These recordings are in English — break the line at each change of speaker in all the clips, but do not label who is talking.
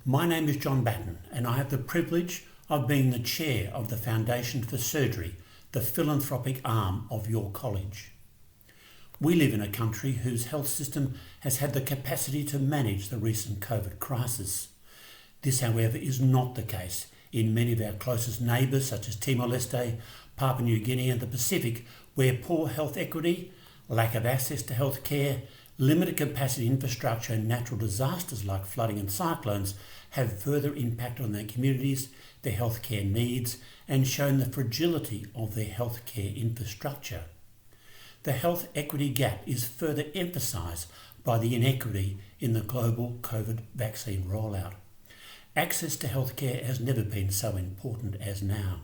My name is John Batten and I have the privilege of being the chair of the Foundation for Surgery, the philanthropic arm of your college. We live in a country whose health system has had the capacity to manage the recent COVID crisis. This, however, is not the case in many of our closest neighbours such as Timor-Leste, Papua New Guinea and the Pacific, where poor health equity, lack of access to health care, limited capacity infrastructure and natural disasters like flooding and cyclones have further impacted on their communities, their healthcare needs and shown the fragility of their healthcare infrastructure. The health equity gap is further emphasised by the inequity in the global COVID vaccine rollout. Access to healthcare has never been so important as now.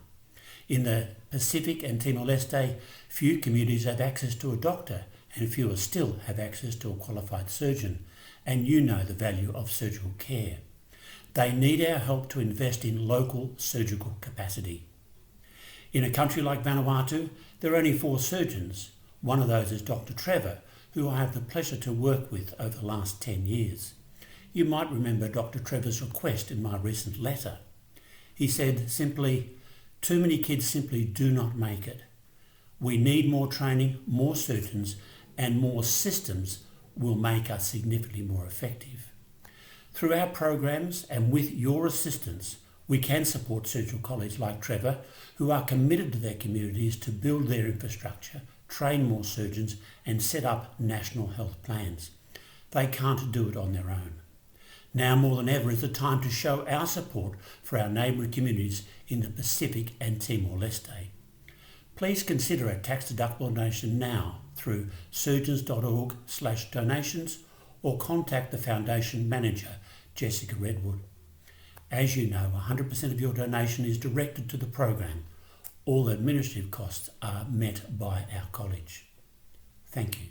In the Pacific and Timor-Leste, few communities have access to a doctor and fewer still have access to a qualified surgeon, and you know the value of surgical care. They need our help to invest in local surgical capacity. In a country like Vanuatu, there are only 4 surgeons. One of those is Dr. Trevor, who I have the pleasure to work with over the last 10 years. You might remember Dr. Trevor's request in my recent letter. He said simply, "Too many kids simply do not make it. We need more training, more surgeons, and more systems will make us significantly more effective." Through our programs and with your assistance, we can support surgical colleagues like Trevor who are committed to their communities to build their infrastructure, train more surgeons and set up national health plans. They can't do it on their own. Now more than ever is the time to show our support for our neighbouring communities in the Pacific and Timor-Leste. Please consider a tax-deductible donation now through surgeons.org/donations or contact the Foundation Manager, Jessica Redwood. As you know, 100% of your donation is directed to the program. All administrative costs are met by our college. Thank you.